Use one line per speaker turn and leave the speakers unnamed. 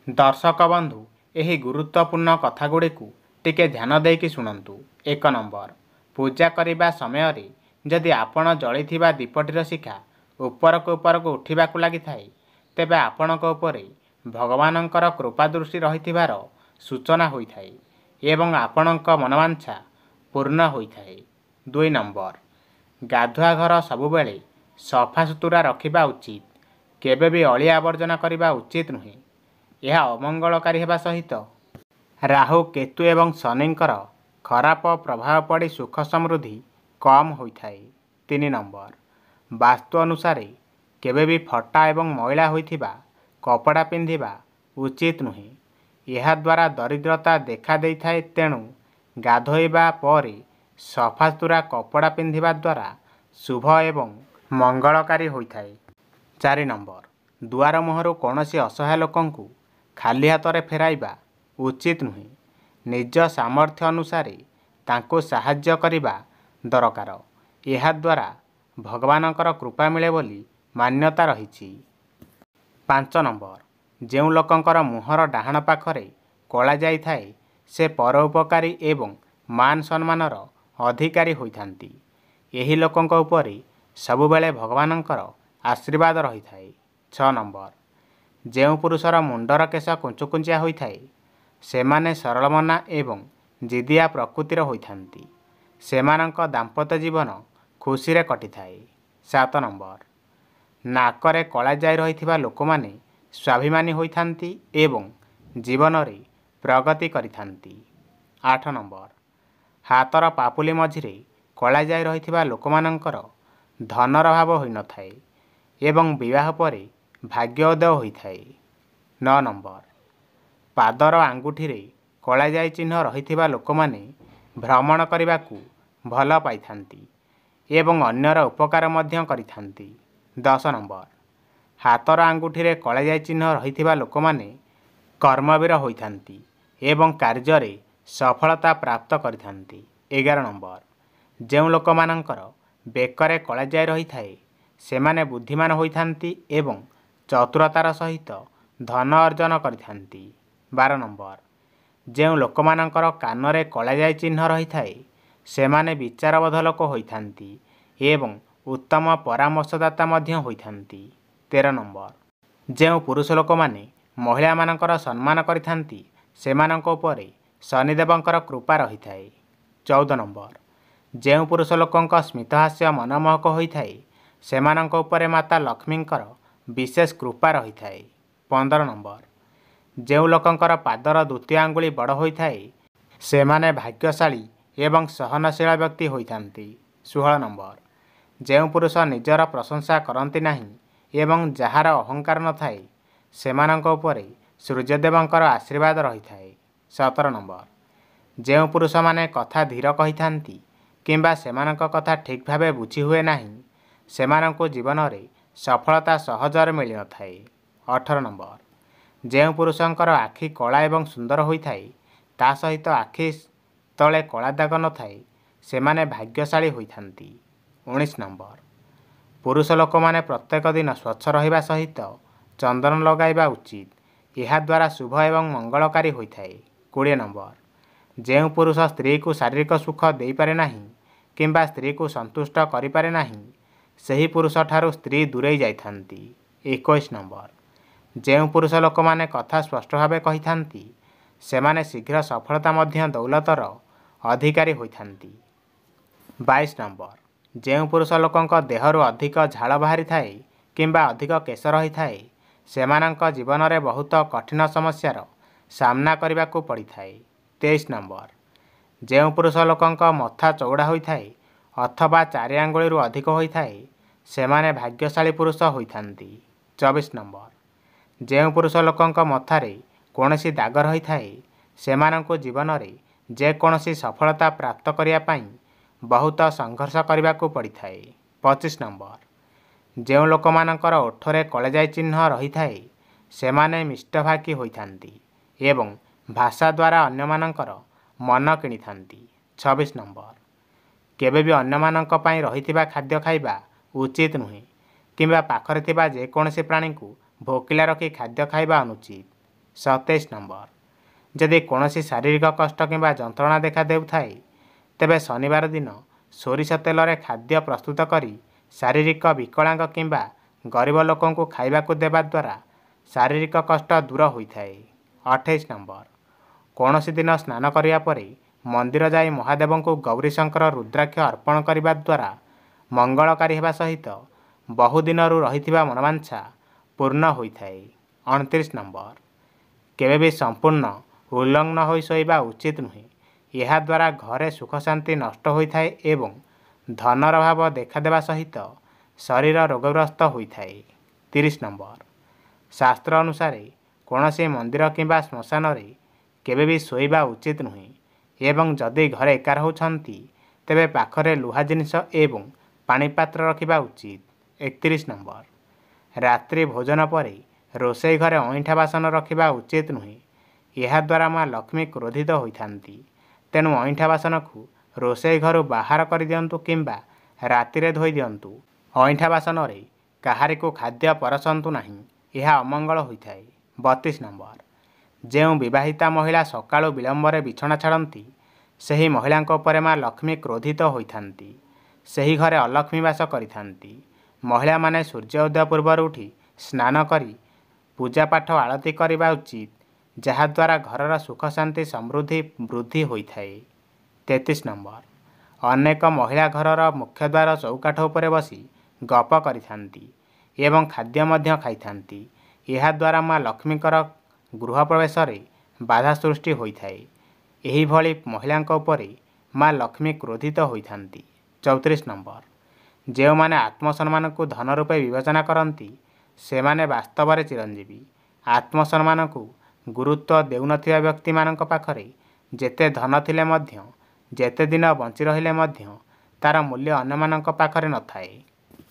दर्शक बंधु यही गुरुत्वपूर्ण कथागुड़िक टिके ध्यान देकी शुणु। 1 नंबर, पूजा करने समय जदि आपण जलिथिबा दीपटीर शिखा उपरक उठिबाकु लागिथाए तेबे आपणक उपरे भगवानंकर कृपा दृष्टि रहिथिबार सूचना होइथाए एवं आपणक मनवांछा पूर्ण होइथाए। 2 नंबर, गाधुआ घर सबुबेले सफा सुतुरा रखिबा उचित, केबे भी अलिया आवर्जना करबा उचित नुहे। यह अमंगलकारी हेबा सहित राहु केतु एवं शनिंकर खराब प्रभाव पड़ी सुख समृद्धि कम होइथाए। 3 नंबर, वास्तु अनुसार केबे भी फटा एवं मैला होइथिबा कपड़ा पिंधिबा उचित नुहे। यह द्वारा दरिद्रता देखा देइथाए, तेणु गाधोइबा परे सफासुतुरा कपड़ा पिंधिबा द्वारा शुभ एवं मंगलकारी होइथाए। 4 नंबर, दुआर मुहरु कौनसी असहाय लोकंकु खाली हाथ फेराइबा उचित नुहे। निज सामर्थ्य अनुसार तांको साहाय्य करिबा दरकार। यह द्वारा भगवानंकर कृपा मिले बोली मान्यता रहिछि। 5 नंबर, जेउ लोकंकर मुहर डाहाण पाखरे कला जाई थाए से परोपकारी एवं मान सम्मानर अधिकारी होइथांती। एही लोकंक उपरे सबुबेले भगवानंकर आशीर्वाद रही थाए। 6 नंबर, जेउ पुरुषर मुंडर केश कुंचुकुंचिया होइथाए सेमाने सरलमना एवं जिदिया प्रकृतिर होइथांती। सेमानंक दाम्पत्य जीवन खुशी रे कटिथाए। 7 नंबर, नाकरे कला जाई रहिथिबा लोकमाने स्वाभिमानी होइथांती एवं जीवन रे प्रगति करिथांती। 8 नंबर, हातर पापुली मझिरे कला जाई रहिथिबा लोकमानंकर धनर भाव होई नथाए एवं विवाह परे भाग्योदय होइथाए। 9 नंबर, पादर आंगुठीरे कला जाई चिन्ह रहिथिबा लोकमाने भ्रमण करिबाकू भल पाइथांती एवं अन्यर उपकार मध्य करिथांती। 10 नंबर, हातर आंगुठीरे कला जाई चिन्ह रहिथिबा लोकमाने कर्मवीर होइथांती एवं कार्य सफलता प्राप्त करिथांती। 11 नंबर, जेउ लोकमानंकर बेकरे कला जाई रही थाए सेमाने बुद्धिमान होइथांती एवं चतुरतार सहित धन अर्जन करिथांती। 12 नंबर, जेउ लोकमानंकर कानरे कला जाई चिन्ह रही थाए सेमाने विचारबोध लोक होइथांती एवं उत्तम परामर्शदाता मध्य होइथांती। 13 नंबर, जेउ पुरुष लोक माने महिला मानकर सम्मान करिथांती सेमानंक उपरे शनिदेवंकर कृपा रही थाए। 14 नंबर, जेउ पुरुष लोकंक स्मितहास्य मनमोहक होइथाए सेमानंक उपरे माता लक्ष्मींकर विशेष कृपा रही थाए। 15 नंबर, जेउ लोकंकर पादर द्वितीय आंगुली बड़ होइथाए सेमाने भाग्यशाली एवं सहनशील व्यक्ति होइथांती। 16 नंबर, जेउ पुरुष निजर प्रशंसा करती नाही एवं जहार अहंकार नथाए सेमानंक उपरे सूर्यदेवंकर आशीर्वाद रही थाए। 17 नंबर, जेउ पुरुष माने कथा धीर कहिथांती किंबा सेमानंक कथा ठीक भावे बुझी हुए नाही सेमानंको जीवन रे सफलता सहजरे मिली नथाए। 18 नंबर, जेउ पुरुषंकर आखि कला एवं सुंदर होइथाए ता सहित आखि तले कला दाग नथाए सेमाने भाग्यशाली होइथांती। 19 नंबर, पुरुष लोक माने प्रत्येक दिन स्वच्छ रहिबा सहित चंदन लगाइबा उचित। यह द्वारा शुभ एवं मंगलकारी होइथाए। 20 नंबर, जेउ पुरुष स्त्री को शारीरिक सुख देई पारे नाही किंबा स्त्री को संतुष्ट करि पारे नाही सही पुरुष ठारू स्त्री दूरेई जाइथांती। 21 नंबर, जेउ पुरुष लोक माने कथा स्पष्ट भावे कहिथांती सेमाने शीघ्र सफलता मध्य दौलतर अधिकारी होइथांती। 22 नंबर, जेउ पुरुष लोकंक देहरु अधिक झाल बाहरी थाए किंबा अधिक केश रही थाए सेमानंक जीवन रे बहुत कठिन समस्यार सामना करबाकू पड़ी थाए। 23 नंबर, जेउ पुरुष लोकंक मथा चौड़ा होइथाए अथवा चारि आंगुळीरू अधिक होइथाए सेमाने भाग्यशाली पुरुष होइथांती। 24 नंबर, जेउ पुरुष लोकंक मथारे कोनोसी दाग रही थाए सेमानंको जीवन रे जे कोनोसी सफलता प्राप्त करिया पाई बहुत संघर्ष करबाकू पड़ी थाए। 25 नंबर, जेउ लोकमानंकर ओठरे कलेजाई चिन्ह रही थाए सेमाने मिष्टभागी होइथांती एवं भाषा द्वारा अन्यमानंकर मन किणिथांती। 26 नंबर, केबे भी अन्यमानंक पाई रहिथिबा खाद्य खाइबा उचित नुहे किंबा पाखरे थिबा जे कोनोसी प्राणी को भोकिला रखी खाद्य खाइबा अनुचित। 27 नंबर जदि कौनसी शारीरिक कष्ट किंबा जंत्रणा देखा देउथाए तेबे शनिवार दिन सोरिष तेल रे खाद्य प्रस्तुत करी शारीरिक विकलांग किंबा गरीब लोकंकु खाइबाकु देबा द्वारा शारीरिक कष्ट दूर होइथाए। 28 नंबर कौनसी दिन स्नान करिया परे मंदिर जाई महादेवंकु गौरीशंकर रुद्राक्ष अर्पण करिबा द्वारा मंगलकारी हेबा सहित बहुदिनरू रहिथिबा मनवांछा पूर्ण होइथाए। 29 नंबर केबे भी संपूर्ण उल्लंघन होई शोइबा उचित नुहे। यह द्वारा घरे सुख शांति नष्ट होइथाए एवं धनर अभाव देखादेवा सहित शरीर रोगग्रस्त होइथाए। 30 नंबर शास्त्र अनुसार कौनसी मंदिर किंबा श्मशान रे केबे भी शोइबा उचित नुहे एवं जदि घरे एका रहउछंती तेबे पाखरे लुहा जिनिष एवं पानी पात्र रखिबा उचित। 31 नंबर रात्रि भोजन परे रोषेई घरे अईठा बासन रखिबा उचित नुहे। यह द्वारा माँ लक्ष्मी क्रोधित होइथांती। तेणु अईठा बासन को रोषेई घर बाहर कर दियंतु किंबा रातिरे धोई दियंतु। अईठा बासन रे काहारी को खाद्य परसंतु नहीं, यह अमंगल होइथाए। 32 नंबर जेउ विवाहिता महिला सकाळु विलंबरे बिछना छाड़ती सही महिलांक उपरे माँ लक्ष्मी क्रोधित होइथांती। सही घरे अलक्ष्मी वास करिथांती। महिला माने सूर्योदय पूर्वर उठी स्नान करी पूजा पाठ आळती करिबा उचित, जहाद्वारा घरर सुख शांति समृद्धि वृद्धि होइथाए। 33 नंबर अनेक महिला घरर मुख्यद्वार चौकाठ उपरे बसी गप करिथांती एवं खाद्य मध्य खाइथांती। यह द्वारा माँ लक्ष्मीकर गृह प्रवेश रे बाधा सृष्टि होइथाए। एही भली महिलांक उपरे माँ लक्ष्मी क्रोधित होइथांती। 34 नंबर जेउ माने आत्मसम्मान को धन रूपे विवेचना करती सेमाने वास्तव में चिरंजीवी। आत्मसम्मान को गुरुत्व देउनथिबा व्यक्ति मानक पाखरे जेते धन थिले मध्य जेते दिन बंची रहिले मध्य तार मूल्य अन्य मानक पाखरे न थाए।